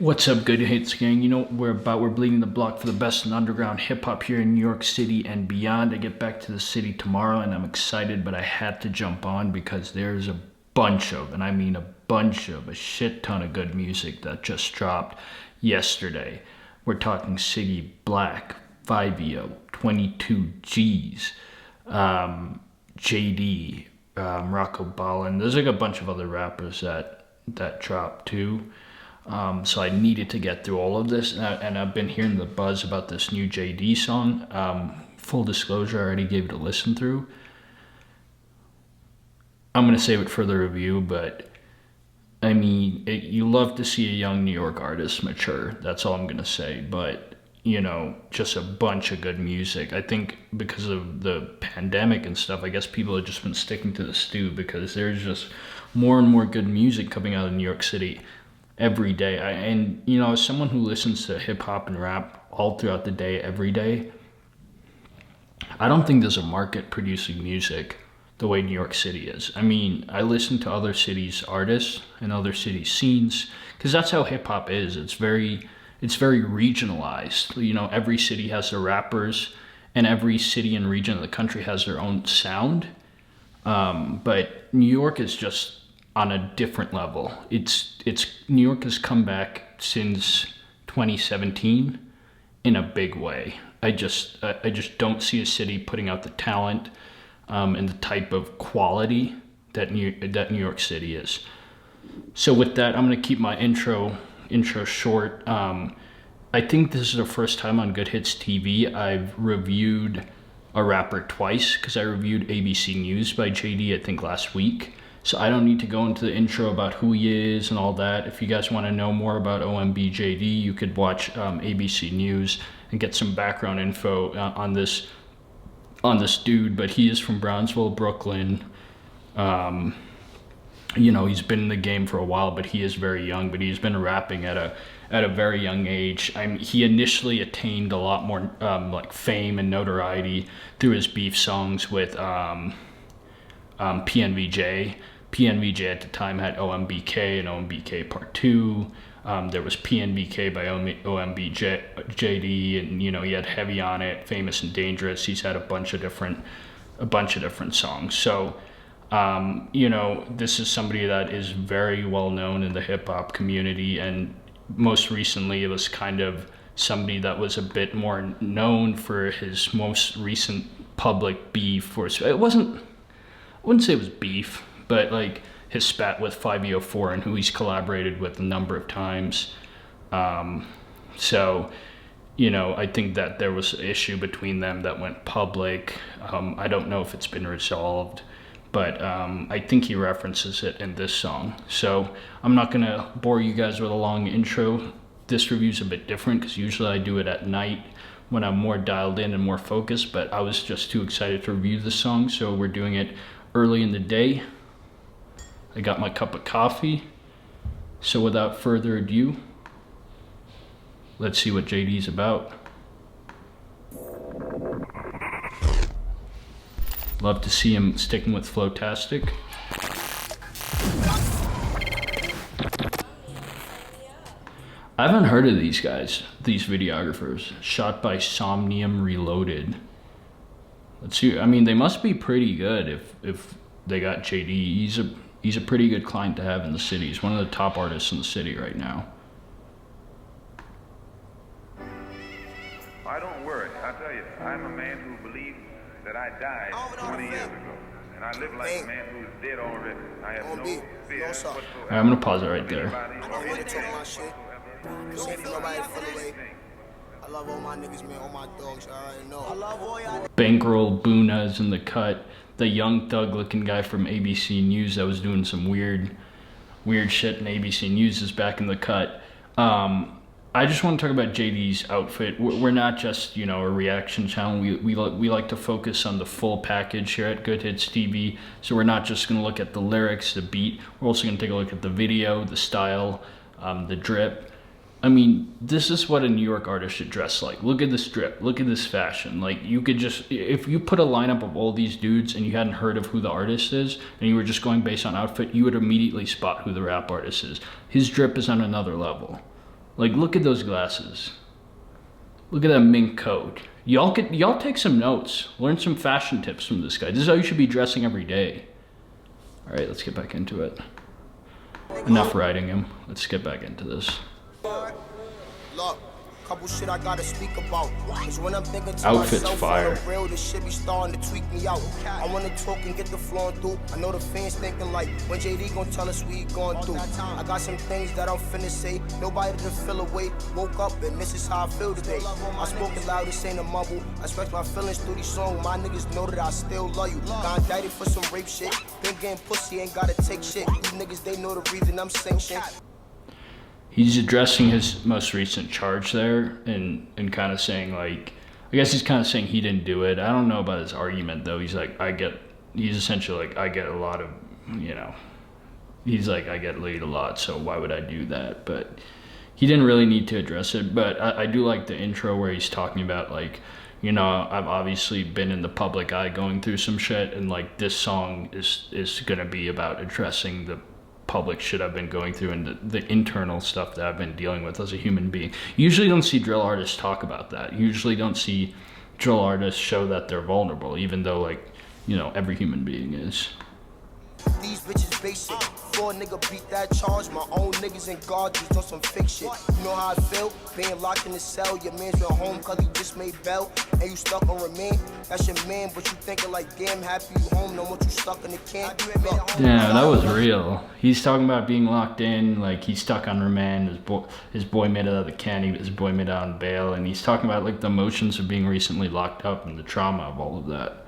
What's up, Good Hits gang? You know what we're about. We're bleeding the block for the best in underground hip-hop here in New York City and beyond. I get back to the city tomorrow and I'm excited, but I had to jump on because there's a bunch of, and I mean a bunch of, a shit ton of good music that just dropped yesterday. We're talking City Black, 5EO, 22 G's, Jaydee, Rocco Ballin. There's like a bunch of other rappers that dropped too. So I needed to get through all of this, and I've been hearing the buzz about this new Jaydee song. Full disclosure, I already gave it a listen through. I'm going to save it for the review, but I mean, you love to see a young New York artist mature. That's all I'm going to say. But, you know, just a bunch of good music. I think because of the pandemic and stuff, I guess people have just been sticking to the stew because there's just more and more good music coming out of New York City every day. And, you know, as someone who listens to hip hop and rap all throughout the day, every day, I don't think there's a market producing music the way New York City is. I mean, I listen to other cities' artists and other cities' scenes because that's how hip hop is. It's very regionalized. You know, every city has their rappers and every city and region of the country has their own sound. But New York is just on a different level. It's New York has come back since 2017 in a big way. I just don't see a city putting out the talent and the type of quality that New York City is. So with that, I'm going to keep my intro short. I think this is the first time on Good Hits TV I've reviewed a rapper twice, because I reviewed ABC News by Jaydee I think last week. So I don't need to go into the intro about who he is and all that. If you guys want to know more about OMB Jaydee, you could watch ABC News and get some background info on this dude. But he is from Brownsville, Brooklyn. You know, he's been in the game for a while, but he is very young. But he's been rapping at a very young age. I mean, he initially attained a lot more like fame and notoriety through his beef songs with PNVJ. PNVJ at the time had OMBK and OMBK Part 2. There was PNVK by OMB Jaydee, and you know, he had Heavy on It, Famous and Dangerous. He's had a bunch of different songs. So you know, this is somebody that is very well known in the hip hop community, and most recently it was kind of somebody that was a bit more known for his most recent public beef. I wouldn't say it was beef, but like his spat with 5EO4 and who he's collaborated with a number of times. So, you know, I think that there was an issue between them that went public. I don't know if it's been resolved, but I think he references it in this song. So I'm not going to bore you guys with a long intro. This review's a bit different because usually I do it at night when I'm more dialed in and more focused, but I was just too excited to review the song, so we're doing it early in the day. I got my cup of coffee. So without further ado, let's see what Jaydee's about. Love to see him sticking with Flowtastic. I haven't heard of these guys, these videographers. Shot by Somnium Reloaded. Let's see. I mean, they must be pretty good if they got Jaydee. He's a pretty good client to have in the city. He's one of the top artists in the city right now. I don't worry. I tell you, I'm a man who believes that I died 20 years ago, and I live like a man who's dead already. I have no fear whatsoever. All right, I'm gonna pause it right there. I want to talk my shit. Don't see nobody feel the way. I love all my niggas, man, all my dogs, I already know. I love all y'all. Bankroll Buna's in the cut. The young thug looking guy from ABC News that was doing some weird shit in ABC News is back in the cut. I just want to talk about Jaydee's outfit. We're not just, you know, a reaction channel. We like to focus on the full package here at Good Hits TV. So we're not just going to look at the lyrics, the beat. We're also going to take a look at the video, the style, the drip. I mean, this is what a New York artist should dress like. Look at this drip. Look at this fashion. Like, you could just, if you put a lineup of all these dudes and you hadn't heard of who the artist is, and you were just going based on outfit, you would immediately spot who the rap artist is. His drip is on another level. Like, look at those glasses. Look at that mink coat. Y'all take some notes. Learn some fashion tips from this guy. This is how you should be dressing every day. All right, let's get back into it. Enough riding him. Let's get back into this. Look, couple shit I gotta speak about. Cause when I'm thinking to Outfit's myself, fire. for real, this shit be starting to tweak me out. I wanna talk and get the flowing through. I know the fans thinking like, when Jaydee gon' tell us what he going through. I got some things that I'm finna say. Nobody to feel away. Woke up and this is how I feel today. I spoke it loud, this ain't a mumble. I express my feelings through these songs. My niggas know that I still love you. Got indicted for some rape shit. Been getting pussy, ain't gotta take shit. These niggas, they know the reason I'm saying shit. He's addressing his most recent charge there and kind of saying, like, I guess he's kind of saying he didn't do it. I don't know about his argument, though. He's like, he's essentially like, I get a lot of, you know, he's like, I get laid a lot, so why would I do that? But he didn't really need to address it. But I do like the intro where he's talking about, like, you know, I've obviously been in the public eye going through some shit, and, like, this song is going to be about addressing the public shit I've been going through and the internal stuff that I've been dealing with as a human being. You usually don't see drill artists talk about that. You usually don't see drill artists show that they're vulnerable, even though, like, you know, every human being is. These bitches basic. For a nigga beat that charge, my own niggas in guard just on some fake shit. You know how I feel? Being locked in the cell, your man's went home cause he just made bail. And you stuck on remain. That's your man, but you thinking like, damn, happy you home, no more you stuck in the can. Yeah, that was real. He's talking about being locked in, like he's stuck on remand. His boy made it out of the can, his boy made it out on bail, and he's talking about, like, the emotions of being recently locked up and the trauma of all of that.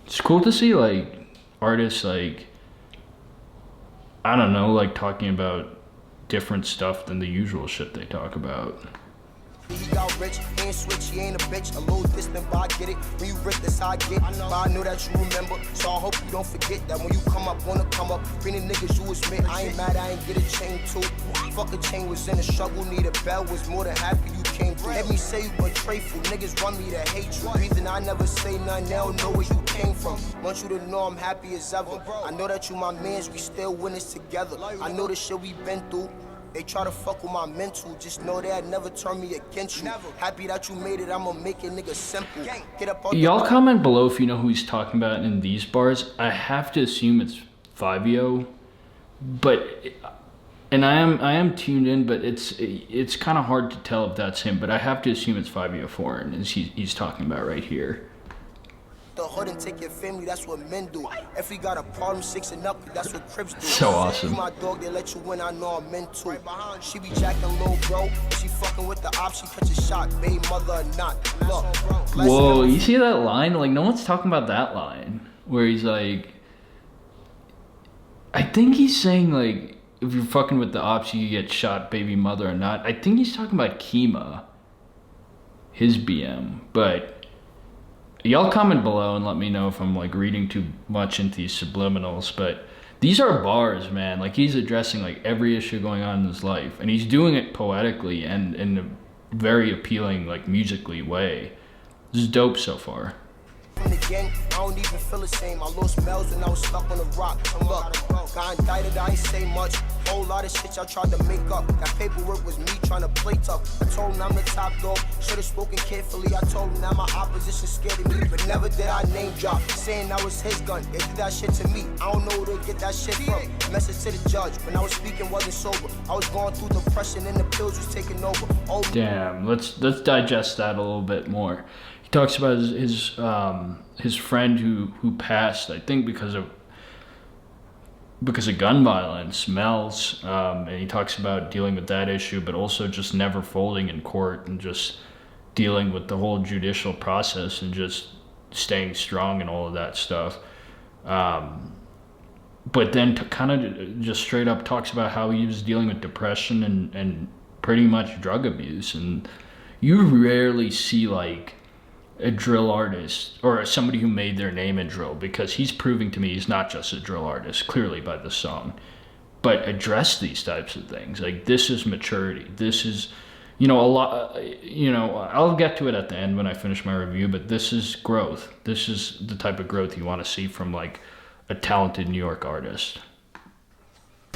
It's cool to see, like, artists, like, I don't know, like, talking about different stuff than the usual shit they talk about. He got rich, he ain't switch, he ain't a bitch. A little distant, but I get it. When you rich, that's how I get. But I know that you remember, so I hope you don't forget that when you come up, wanna come up. Bring the niggas you was met. I ain't mad, I ain't get a chain too. Fuck a chain, was in a struggle, need a bell, was more than happy you came through. Let me say you untraithful, niggas want me to hate you. Reason I never say nothing, they don't know where you came from. Want you to know I'm happy as ever. I know that you my mans, we still win this together. I know the shit we been through. They try to fuck with my mental, just know they'd never turn me against you. Happy that you made it, I'ma make it nigga simple. Get up on y'all comment below if you know who he's talking about in these bars. I have to assume it's Fivio, but and I am tuned in, but it's kind of hard to tell if that's him. But I have to assume it's Fivio Foreign, as he's talking about right here. The hood and take your family, that's what men do. If we got a problem, 6 and up, that's what Crips do. So awesome. You my dog, they let you win, I know I'm meant to. She be jacking low, bro. She fucking with the op, she catch a shot, baby mother or not. Look. Whoa, you see that line? Like, no one's talking about that line. Where he's like, I think he's saying, like, if you're fucking with the ops, you get shot, baby mother or not. I think he's talking about Kima, his BM, but y'all comment below and let me know if I'm, like, reading too much into these subliminals, but these are bars, man. Like, he's addressing, like, every issue going on in his life, and he's doing it poetically and in a very appealing, like, musically way. This is dope so far. From the gang, I don't even feel the same. I lost Mel's when I was stuck on the rock. Look, got indicted, I ain't say much. Whole lot of shit y'all tried to make up. That paperwork was me trying to play tough. I told him I'm the top dog, should've spoken carefully. I told him that my opposition scared of me, but never did I name drop, saying that was his gun. They did that shit to me, I don't know where to get that shit from. Message to the judge, when I was speaking wasn't sober. I was going through depression and the pills was taking over. Oh, damn, let's digest that a little bit more. He talks about his friend who passed, I think because of gun violence, Mel's, and he talks about dealing with that issue, but also just never folding in court and just dealing with the whole judicial process and just staying strong and all of that stuff. But then kind of just straight up talks about how he was dealing with depression and pretty much drug abuse. And you rarely see, like, a drill artist or somebody who made their name in drill, because he's proving to me he's not just a drill artist, clearly by the song, but address these types of things. Like, this is maturity. This is, you know, a lot, you know, I'll get to it at the end when I finish my review, but this is growth. This is the type of growth you want to see from, like, a talented New York artist.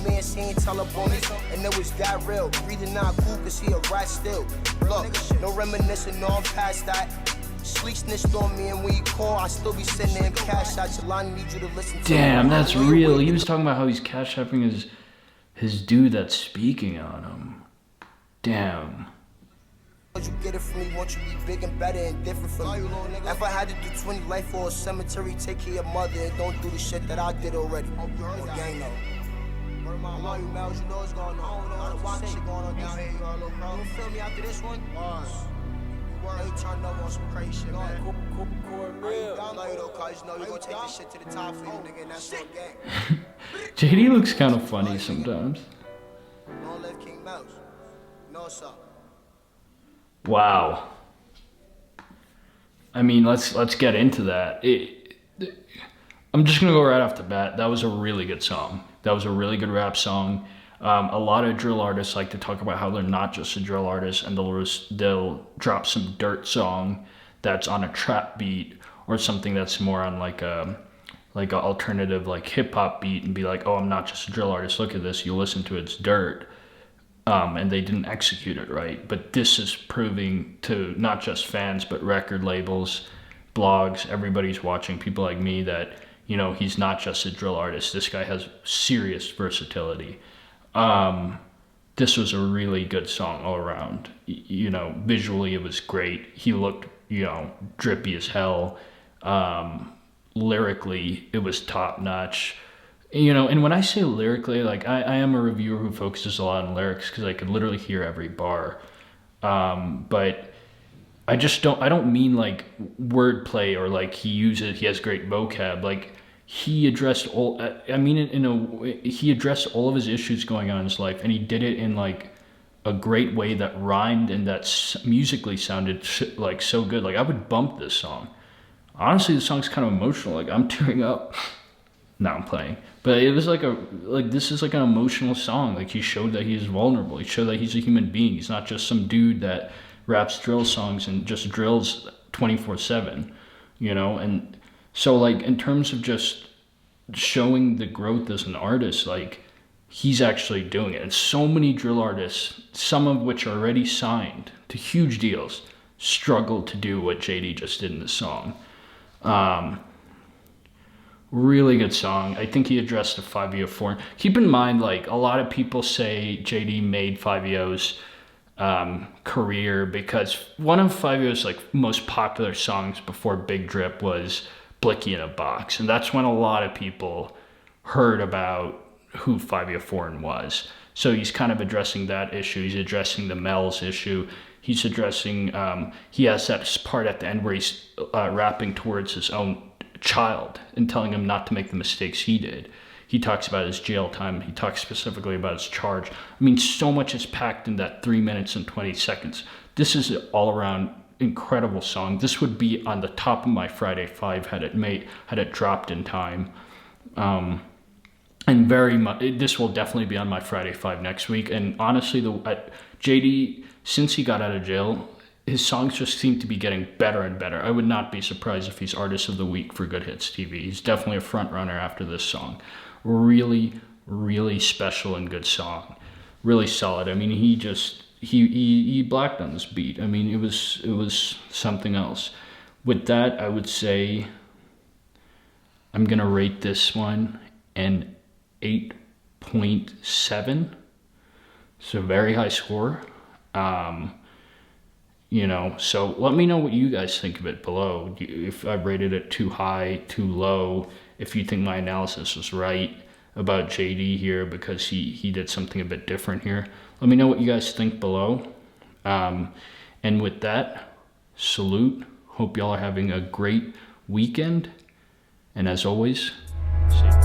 Man, she ain't tell up on it, and it was that real. Breathing not cool, cause he a rat still. Look, no reminiscing, no, I'm past that. Sleek snitched on me, and when you call, I still be sitting there in cash out. Jelani need you to listen to. Damn, that's real. He was talking about how he's cash apping his dude that's speaking on him. Damn. You get it from me, want you to be big and better and different from me. If I had to do 20 life for a cemetery, take care of your mother and don't do the shit that I did already. Gang though. I love you, Mel. You know what's going on. A lot of wild shit going on down here, you little bro. You feel me after this one? You turned up on some crazy shit, man. I love you though, cuz you know you gonna take this shit to the top for you, nigga, and that's your gang. Jaydee looks kind of funny sometimes. Don't live King Mouse. You know what's up? Wow. I mean, let's get into that. I'm just gonna go right off the bat. That was a really good song. That was a really good rap song. A lot of drill artists like to talk about how they're not just a drill artist, and they'll drop some dirt song that's on a trap beat or something that's more on like a alternative like hip hop beat, and be like, oh, I'm not just a drill artist. Look at this. You listen to it, it's dirt. And they didn't execute it right. But this is proving to not just fans, but record labels, blogs, everybody's watching, people like me, that, you know, he's not just a drill artist. This guy has serious versatility. This was a really good song all around. You know, visually it was great. He looked, you know, drippy as hell. Lyrically, it was top notch. You know, and when I say lyrically, like I am a reviewer who focuses a lot on lyrics because I could literally hear every bar. But I don't mean like wordplay or like he has great vocab. Like he addressed he addressed all of his issues going on in his life, and he did it in like a great way that rhymed and that musically sounded like so good. Like I would bump this song. Honestly, the song's kind of emotional. Like I'm tearing up. No, I'm playing. But it was this is like an emotional song. Like he showed that he's vulnerable. He showed that he's a human being. He's not just some dude that raps drill songs and just drills 24/7, you know? And so like in terms of just showing the growth as an artist, like he's actually doing it. And so many drill artists, some of which are already signed to huge deals, struggle to do what Jaydee just did in this song. Really good song. I think he addressed the Fivio Foreign. Keep in mind, like, a lot of people say Jaydee made Fivio's career because one of Fivio's like most popular songs before Big Drip was Blicky in a Box. And that's when a lot of people heard about who Fivio Foreign was. So he's kind of addressing that issue. He's addressing the Mel's issue. He's addressing, he has that part at the end where he's rapping towards his own child and telling him not to make the mistakes he did. He talks about his jail time. He talks specifically about his charge. I mean, so much is packed in that 3 minutes and 20 seconds. This is an all-around incredible song. This would be on the top of my Friday 5 had it dropped in time. And very much, this will definitely be on my Friday 5 next week. And honestly, Jaydee, since he got out of jail, his songs just seem to be getting better and better. I would not be surprised if he's Artist of the Week for Good Hits TV. He's definitely a front runner after this song. Really, really special and good song. Really solid. I mean, he blacked on this beat. I mean, it was something else. With that, I would say I'm gonna rate this one an 8.7. So very high score. You know, so let me know what you guys think of it below. If I rated it too high, too low, if you think my analysis was right about Jaydee here because he did something a bit different here. Let me know what you guys think below. And with that, salute. Hope y'all are having a great weekend. And as always, safe.